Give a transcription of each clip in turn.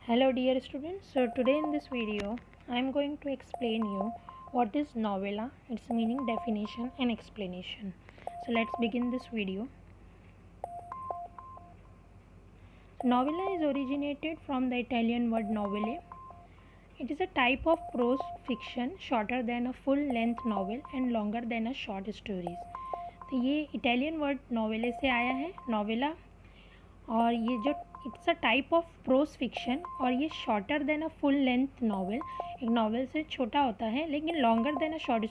Hello dear students, so today in this video I am going to explain you what is novella, its meaning, definition and explanation. So let's begin this video. Novella is originated from the Italian word novelle. It is a type of prose fiction shorter than a full length novel and longer than a short stories. तो ये Italian word नोवेले से आया है, novella, और ये जो it's a type of prose fiction और ये shorter than a full length novel, एक नॉवल से छोटा होता है लेकिन longer than a short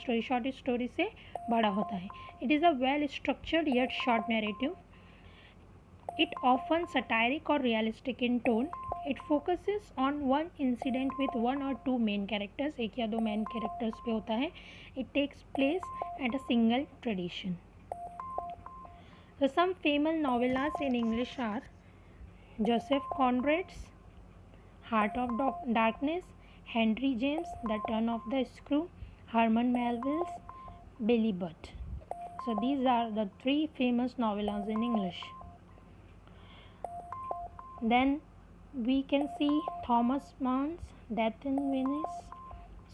story से बड़ा होता है. It is a well structured yet short narrative. It often satirical और realistic in tone. It focuses on one incident with one और टू मेन कैरेक्टर्स, एक या दो मेन कैरेक्टर्स पे होता है. It takes place at a single tradition. So some famous novellas in English are Joseph Conrad's Heart of Darkness, Henry James' The Turn of the Screw, Herman Melville's Billy Budd. So these are the three famous novellas in English. Then we can see Thomas Mann's Death in Venice,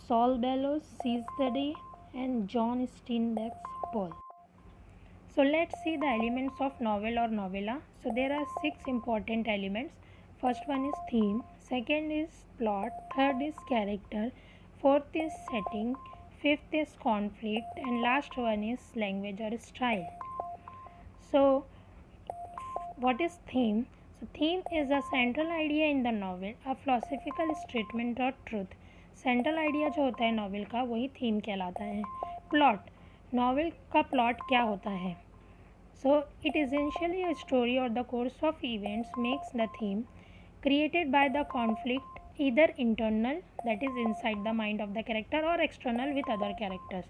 Saul Bellows' Seize the Day, and John Steinbeck's Paul. So let's see the elements of novel or novella. So there are 6 important elements. First one is theme, second is plot, third is character, fourth is setting, fifth is conflict, and last one is language or style. So what is theme? So theme is a central idea in the novel, a philosophical statement or truth. Central idea जो होता है novel का वही theme कहलाता है. Plot, novel का plot क्या होता है? So it essentially a story और the course of events makes the theme created by the conflict either internal that is inside the mind of the character और एक्सटर्नल विथ अदर कैरेक्टर्स.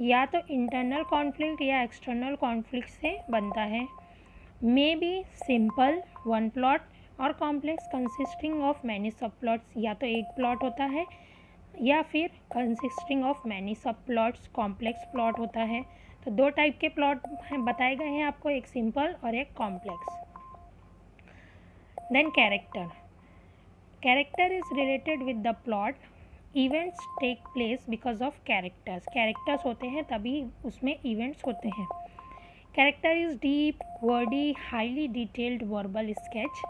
या तो internal conflict या external conflict से बनता है. May be simple one plot और complex consisting of many sub plots, या तो एक प्लॉट होता है या फिर consisting of many sub plots complex plot होता है. तो दो टाइप के प्लॉट बताए गए हैं आपको, एक सिंपल और एक complex. Then character is related with the plot. Events take place because of characters होते हैं तभी उसमें इवेंट्स होते हैं. Character is deep, wordy, highly detailed verbal sketch.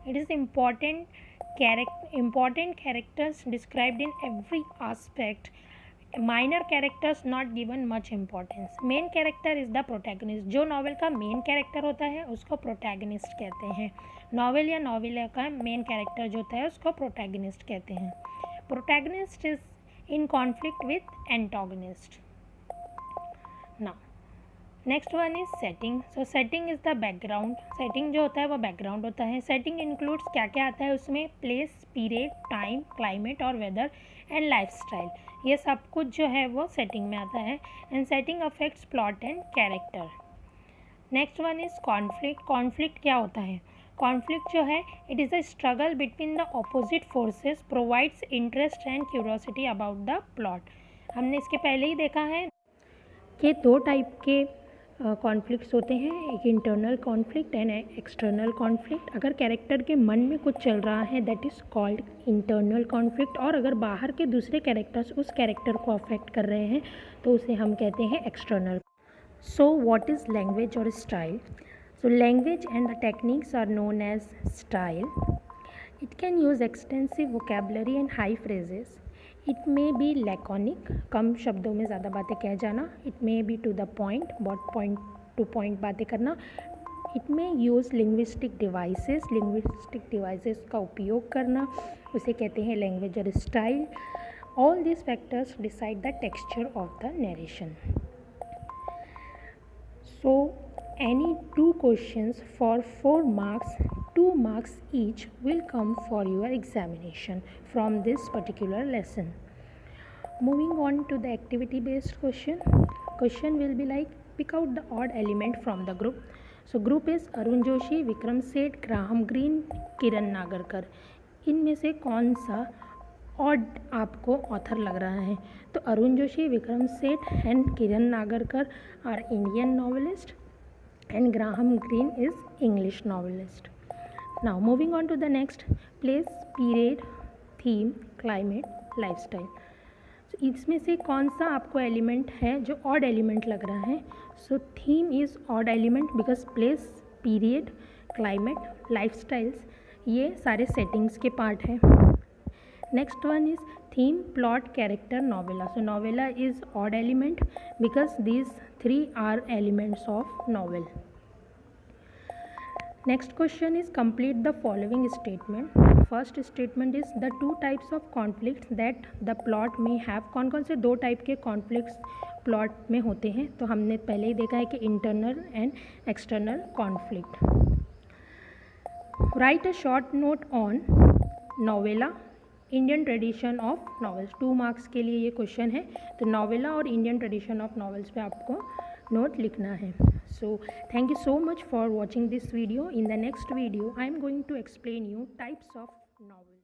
It is important characters described in every aspect. Minor characters not given much importance. Main character is the protagonist. जो novel का main character होता है उसको protagonist कहते हैं. Novel या novella का main character जो होता है उसको प्रोटैगनिस्ट कहते हैं. Protagonist is in conflict with antagonist. Now next one is setting. So setting is the background. Setting जो होता है वो बैकग्राउंड होता है. सेटिंग इंक्लूड्स क्या क्या आता है उसमें? प्लेस, पीरियड, टाइम, क्लाइमेट और वेदर एंड लाइफस्टाइल. ये सब कुछ जो है वो सेटिंग में आता है. And setting affects plot and character. Next one is conflict. Conflict क्या होता है? कॉन्फ्लिक्ट जो है it is a struggle between the opposite forces, provides interest and curiosity about the plot. हमने इसके पहले ही देखा है कि दो टाइप के कॉन्फ्लिक्ट्स होते हैं, एक internal conflict and external conflict. अगर कैरेक्टर के मन में कुछ चल रहा है that is called internal conflict, और अगर बाहर के दूसरे कैरेक्टर्स उस कैरेक्टर को अफेक्ट कर रहे हैं तो उसे हम कहते हैं external. So what is language और style? So language and the techniques are known as style. It can use extensive vocabulary and high phrases. It may be laconic, कम शब्दों में ज़्यादा बातें कह जाना. It may be to the point, बहुत point to point बातें करना. It may use linguistic devices का उपयोग करना, उसे कहते हैं लैंग्वेज और style. All this factors decide the texture of the narration. So any 2 questions for 4 marks, 2 marks each will come for your examination from this particular lesson. Moving on to the activity based question will be like, pick out the odd element from the group. So group is Arun Joshi, Vikram Seth, Graham Greene, Kiran Nagarkar. इनमें से कौन सा odd आपको author लग रहा है? तो Arun Joshi, Vikram Seth and Kiran Nagarkar are Indian novelist and Graham Greene is English novelist. Now moving on to the next, place, period, theme, climate, lifestyle. इसमें से कौन सा आपको एलिमेंट है जो ऑड एलिमेंट लग रहा है? So theme is odd element because place, period, climate, lifestyles ये सारे सेटिंग्स के पार्ट हैं। Next one is theme, plot, character, novella. So novella is odd element because these three are elements of novel. Next question is complete the following statement. First statement is the two types of conflicts that the plot may have. कौन कौन से दो type के conflicts plot में होते हैं? तो हमने पहले ही देखा है कि internal and external conflict. Right a short note on novella, Indian tradition of novels. 2 marks के लिए ये क्वेश्चन है, तो नोवेला और इंडियन ट्रेडिशन ऑफ नॉवेल्स पे आपको नोट लिखना है। So thank you so much for watching this video. In the next video I am going to explain you types of novel.